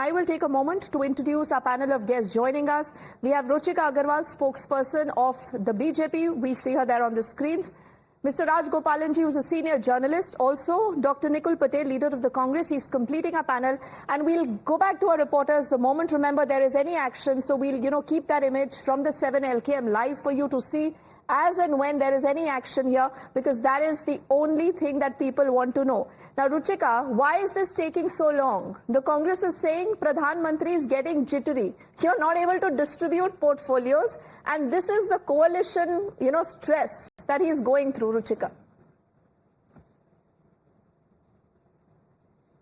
I will take a moment to introduce our panel of guests joining us. We have Ruchika Agarwal, spokesperson of the BJP. We see her there on the screens. Mr. Raj Gopalanji, who's a senior journalist. Also, Dr. Nikul Patel, leader of the Congress. He's completing our panel. And we'll go back to our reporters the moment, remember, there is any action. So we'll, keep that image from the 7 LKM live for you to see as and when there is any action here, because that is the only thing that people want to know. Now, Ruchika, why is this taking so long? The Congress is saying Pradhan Mantri is getting jittery. You're not able to distribute portfolios, and this is the coalition, stress that he's going through, Ruchika.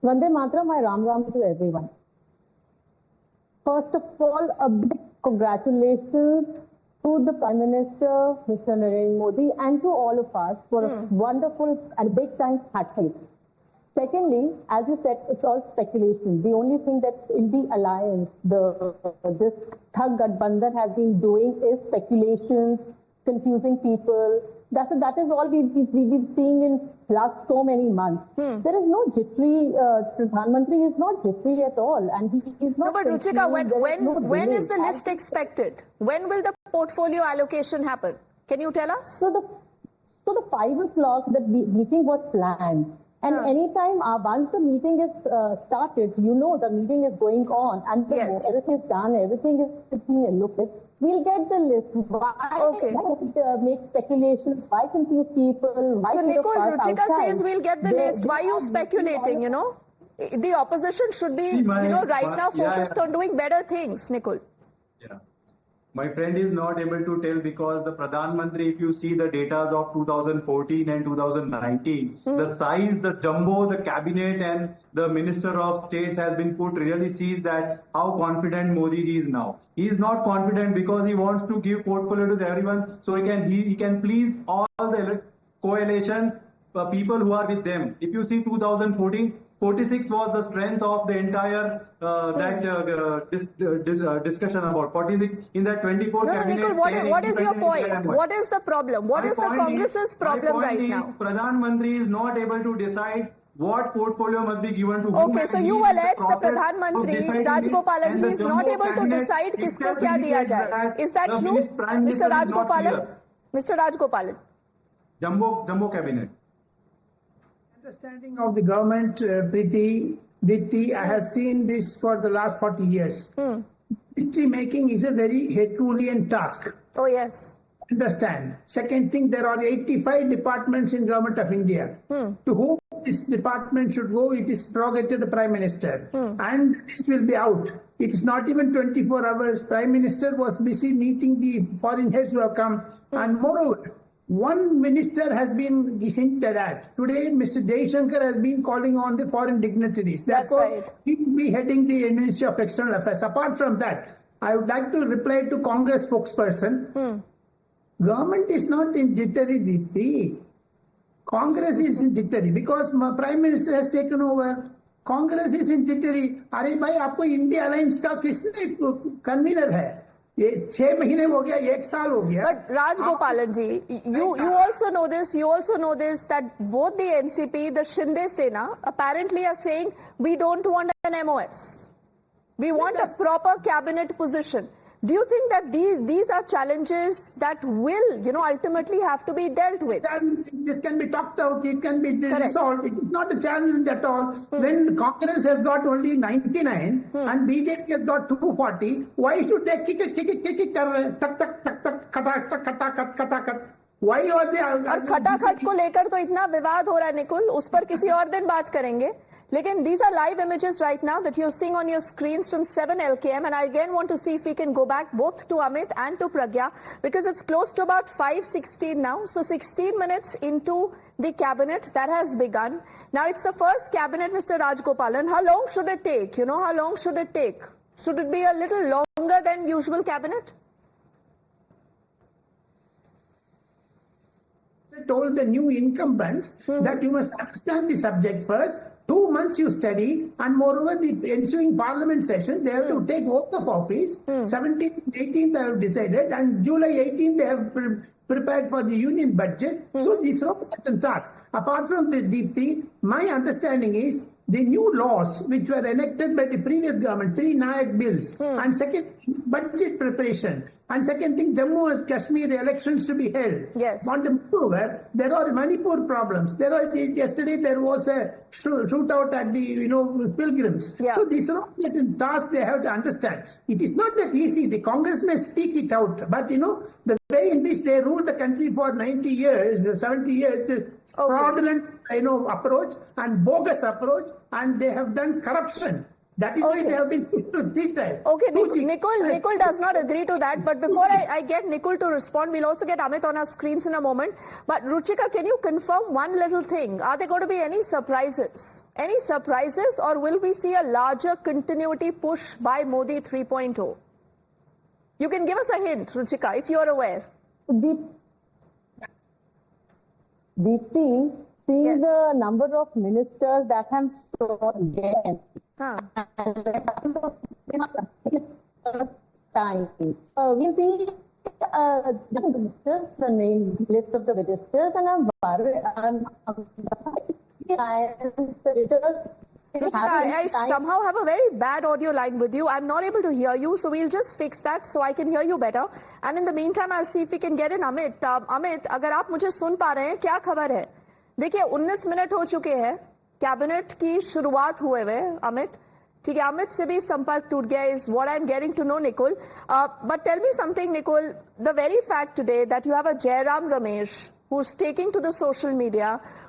Vande Mataram, my Ram Ram to everyone. First of all, a big congratulations to the Prime Minister, Mr. Narendra Modi, and to all of us for a wonderful and big-time hat-trick. Secondly, as you said, it's all speculation. The only thing that in the alliance, this Thug Gadbandhan has been doing is speculations, confusing people. That is all we've been seeing in last so many months. There is no jittery. Pradhan Mantri is not jittery at all, and he is not. No, but Ruchika, when is the list expected? When will the portfolio allocation happen? Can you tell us? So the 5 o'clock the meeting was planned, and anytime once the meeting is started, the meeting is going on, and everything is done, everything is being looked at. We'll get the list. Why make speculation? Why confuse people? Why so, Nikul, Ruchika says we'll get the list. Why are you speculating, The opposition should be, right now focused on doing better things, Nikul. Yeah. My friend is not able to tell because the Pradhan Mantri, if you see the data of 2014 and 2019, the size, the jumbo, the cabinet and the Minister of States has been put really sees that how confident Modi ji is now. He is not confident because he wants to give portfolio to everyone so he can please all the coalition people who are with them. If you see 2014, 46 was the strength of the entire discussion about 46 in that 24 cabinet. Nikul, what is your point? What is the problem? What is the Congress's problem right now? Pradhan Mantri is not able to decide what portfolio must be given to whom. Okay, so you allege the Pradhan Mantri, Raj Gopalanji, is not able to decide kisko kya diya jaye. Is that true, Mr. Raj Gopalan? Mr. Raj Gopalan. Jumbo cabinet. Understanding of the government, Preeti, Diti, I have seen this for the last 40 years. History making is a very Herculean task. Oh, yes. Understand. Second thing, there are 85 departments in Government of India. To whom this department should go, it is prerogative of the Prime Minister. And this will be out. It is not even 24 hours. Prime Minister was busy meeting the foreign heads who have come. And moreover, one minister has been hinted at. Today, Mr. Jaishankar has been calling on the foreign dignitaries. That's right. He will be heading the Ministry of External Affairs. Apart from that, I would like to reply to Congress spokesperson. Government is not in jittery, Deepthi. Congress is in jittery because Prime Minister has taken over. Congress is in jittery. अरे भाई आपको India alliance का किसने convener है? ये 6 महीने हो गया, 1 साल हो गया. But Raj Gopalan ji, you also know this. You also know this that both the NCP, the Shinde Sena, apparently are saying we don't want an MOS. We want a proper cabinet position. Do you think that these are challenges that will, ultimately have to be dealt with? This can be talked out. It can be resolved. It is not a challenge at all. When Congress has got only 99 and BJP has got 240, why should they kick Why are they? और खटाखट को लेकर तो इतना विवाद हो रहा है निकुल, उस पर किसी और दिन बात करेंगे. Lekin, these are live images right now that you're seeing on your screens from 7 LKM, and I again want to see if we can go back both to Amit and to Pragya, because it's close to about 5:16 now. So 16 minutes into the cabinet that has begun. Now it's the first cabinet, Mr. Raj Gopalan. How long should it take? How long should it take? Should it be a little longer than usual cabinet? I told the new incumbents that you must understand the subject first. 2 months you study, and moreover the ensuing parliament session, they have to take oath of office. 17th, 18th they have decided, and July 18th they have prepared for the union budget. So these are certain tasks. Apart from the Deepthi, my understanding is the new laws which were enacted by the previous government, 3 Nayak bills, and second, budget preparation, and second thing, Jammu and Kashmir elections to be held. Yes. On the moreover, there are Manipur problems. Yesterday there was a shootout at the pilgrims. Yeah. So these are all certain tasks they have to understand. It is not that easy. The Congress may speak it out, but the way in which they ruled the country for 90 years, 70 years, fraudulent approach and bogus approach, and they have done corruption. That is why they have been put to detail. Okay, Nikul does not agree to that. But before I get Nikul to respond, we'll also get Amit on our screens in a moment. But Ruchika, can you confirm one little thing? Are there going to be any surprises? Any surprises, or will we see a larger continuity push by Modi 3.0? You can give us a hint, Ruchika, if you are aware. Deepti, seeing Yes. the number of ministers that have stolen again, Huh. time. We see the ministers, the name list of the ministers, and I'm Ruchika, I somehow have a very bad audio line with you. I'm not able to hear you, so we'll just fix that so I can hear you better. And in the meantime, I'll see if we can get in Amit. Amit, अगर आप मुझे सुन पा रहे हैं, क्या खबर है? देखिए 19 मिनट हो चुके हैं कैबिनेट की शुरुआत हुए हुए अमित ठीक है अमित से भी संपर्क टूट गया is what I am getting to know Nikul but tell me something Nikul the very fact today that you have a Jairam Ramesh who's taking to the social media,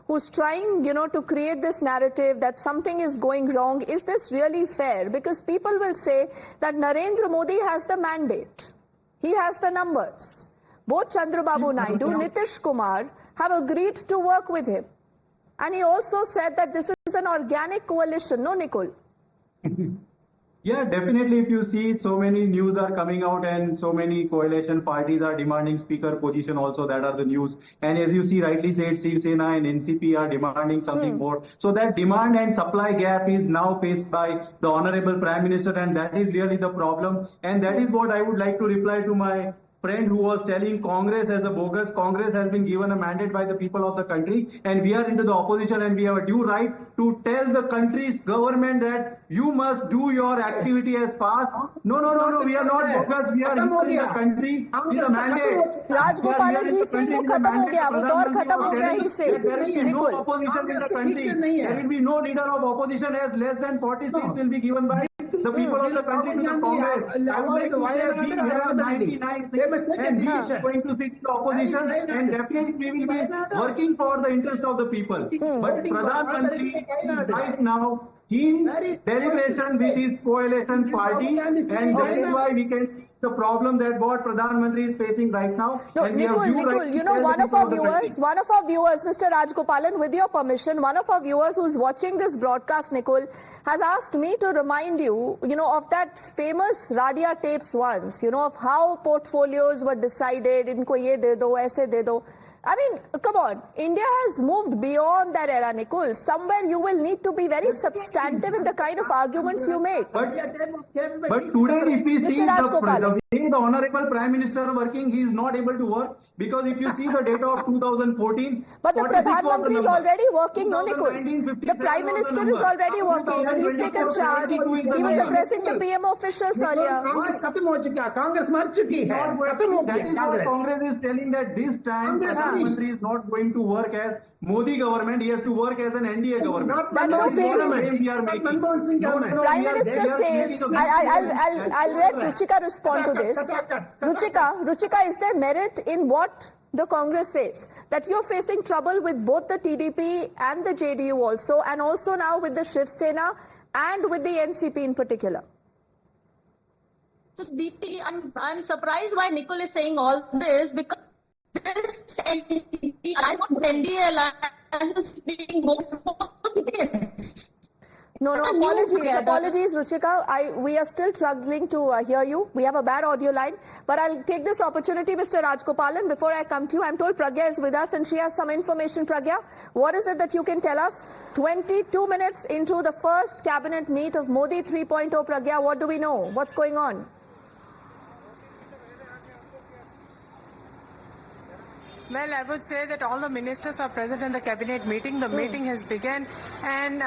who's trying, to create this narrative that something is going wrong. Is this really fair? Because people will say that Narendra Modi has the mandate. He has the numbers. Both Chandrababu Naidu, Nitish Kumar have agreed to work with him. And he also said that this is an organic coalition. No, Nikul? Yeah, definitely. If you see, so many news are coming out and so many coalition parties are demanding speaker position also. That are the news. And as you see, rightly said, Shiv Sena and NCP are demanding something more. So that demand and supply gap is now faced by the Honorable Prime Minister, and that is really the problem. And that is what I would like to reply to my friend who was telling Congress as a bogus. Congress has been given a mandate by the people of the country, and we are into the opposition, and we have a due right to tell the country's government that you must do your activity as fast. No, we are not bogus. We are in the country with a mandate. Rajagopalan ji से वो खत्म हो गया, वो दौर खत्म हो गया ही से. There will be no Nikul. opposition in the country. There will be no leader of opposition as less than 40 seats will be given by the people of the country to the Congress. I would like to say we have 99 seats and we are going to sit in the opposition, and definitely we will be working for the interest of the people. But Pradhan Mantri right now in deliberation with his coalition party, and that is why we can see the problem that what Pradhan Mantri is facing right now. No, And we have due Nikul, right to tell one the of people our the country. viewers, Mr. Rajgopalan, with your permission, one of our viewers who's watching this broadcast, Nikul, has asked me to remind you, of that famous Radia tapes once, of how portfolios were decided, inko ye de do, aise de do. I mean, come on, India has moved beyond that era, Nikul. Somewhere you will need to be very substantive in the kind of arguments you make. But today, if we see Mr. Rajgopalan. the way the Honorable Prime Minister working, he is not able to work, because if you see the data of 2014, But the 46 Pradhan was the Mantri is number. already working, no, Nikul? 2019, The Prime Minister is already working. He's taken charge. He was addressing the PM officials earlier. Congress खत्म हो चुका है, कांग्रेस मर चुकी है, खत्म हो That गया is what Congress. Congress is telling, that this time Congress Pradhan is- Mantri is not going to work as Modi government. He has to work as an NDA government. Not That's Manmohan okay. Singh Claim government. we are Not making. Manmohan Singh government. Prime we are- Minister they are says, creating a- I'll let Ruchika respond to this. Ruchika, is there merit in what the Congress says? That you're facing trouble with both the TDP and the JDU also, and also now with the Shiv Sena and with the NCP in particular. So Deepti, I'm surprised why Nikul is saying all this, because this NDA alliance is being most against. No, apologies, Ruchika. We are still struggling to hear you. We have a bad audio line. But I'll take this opportunity, Mr. Rajgopalan, before I come to you. I'm told Pragya is with us and she has some information. Pragya, what is it that you can tell us? 22 minutes into the first cabinet meet of Modi 3.0, Pragya, what do we know? What's going on? Well, I would say that all the ministers are present in the cabinet meeting. The meeting has begun, and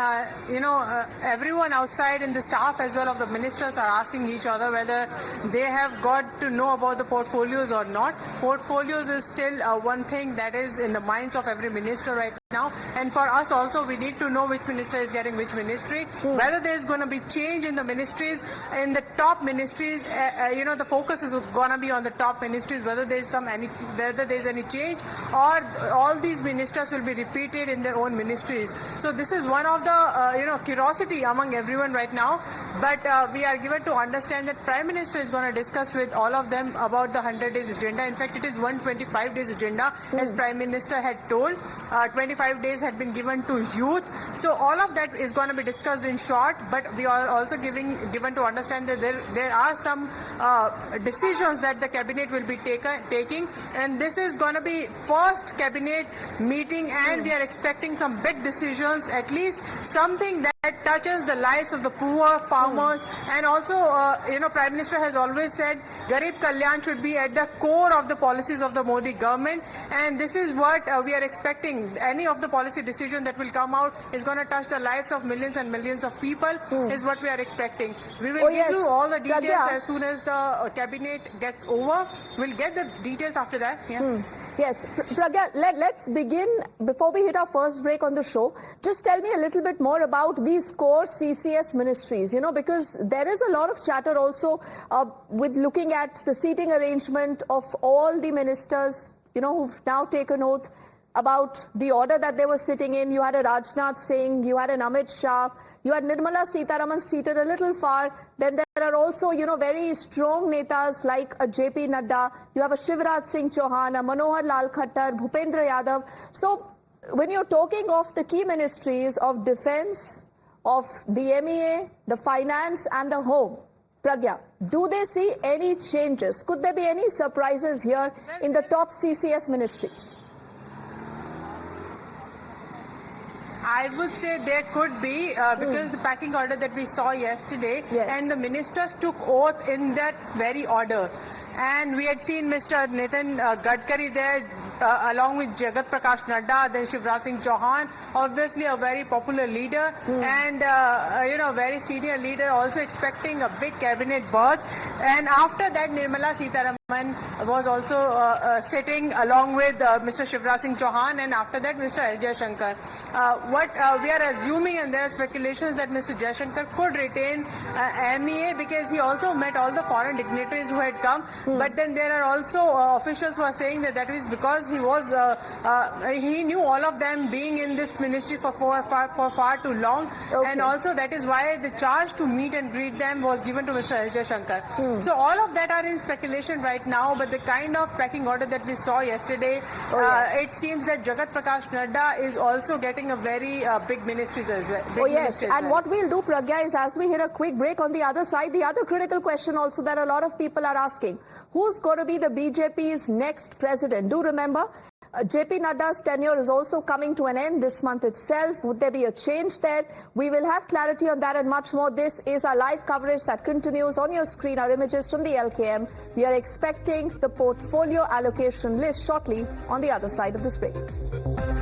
everyone outside in the staff as well of the ministers are asking each other whether they have got to know about the portfolios or not. Portfolios is still one thing that is in the minds of every minister right now, and for us also, we need to know which minister is getting which ministry. Whether there is going to be change in the ministries, in the top ministries, the focus is going to be on the top ministries. Whether there is any change, or all these ministers will be repeated in their own ministries. So this is one of the curiosity among everyone right now. But we are given to understand that Prime Minister is going to discuss with all of them about the 100 days agenda. In fact, it is 125 days agenda, as Prime Minister had told. 25 days had been given to youth. So all of that is going to be discussed in short. But we are also given to understand that there are some decisions that the cabinet will be taking, and this is going to be first cabinet meeting, and we are expecting some big decisions, at least something that touches the lives of the poor farmers. And also, Prime Minister has always said Garib Kalyan should be at the core of the policies of the Modi government, and this is what we are expecting. Any of the policy decision that will come out is going to touch the lives of millions and millions of people, is what we are expecting. We will give you all the details as soon as the cabinet gets over. We'll get the details after that. Yeah. Yes, Pragya, let's begin. Before we hit our first break on the show, just tell me a little bit more about these core CCS ministries, because there is a lot of chatter also with looking at the seating arrangement of all the ministers, who've now taken oath, about the order that they were sitting in. You had a Rajnath Singh, you had an Amit Shah, you had Nirmala Sitharaman seated a little far. Then there are also, very strong netas like a JP Nadda. You have a Shivraj Singh Chauhan, a Manohar Lal Khattar, Bhupendra Yadav. So when you're talking of the key ministries of defense, of the MEA, the finance and the home, Pragya, do they see any changes? Could there be any surprises here in the top CCS ministries? I would say there could be, because the packing order that we saw yesterday, and the ministers took oath in that very order. And we had seen Mr. Nitin Gadkari there, along with Jagat Prakash Nadda, then Shivraj Singh Chauhan, obviously a very popular leader, and very senior leader, also expecting a big cabinet berth. And after that, Nirmala Sitharaman was also sitting along with Mr. Shivraj Singh Chauhan, and after that Mr. S. Jaishankar. What we are assuming, and there are speculations that Mr. Jaishankar could retain MEA, because he also met all the foreign dignitaries who had come. But then there are also officials who are saying that is because he knew all of them being in this ministry for far too long, and also that is why the charge to meet and greet them was given to Mr. S. Jaishankar. So all of that are in speculation right now, but the kind of packing order that we saw yesterday, it seems that Jagat Prakash Nadda is also getting a very big ministries as well. And what we'll do, Pragya, is as we hit a quick break on the other side, the other critical question also that a lot of people are asking, who's going to be the BJP's next president? Do remember, JP Nadda's tenure is also coming to an end this month itself. Would there be a change there? We will have clarity on that and much more. This is our live coverage that continues. On your screen are images from the LKM. We are expecting the portfolio allocation list shortly on the other side of this break.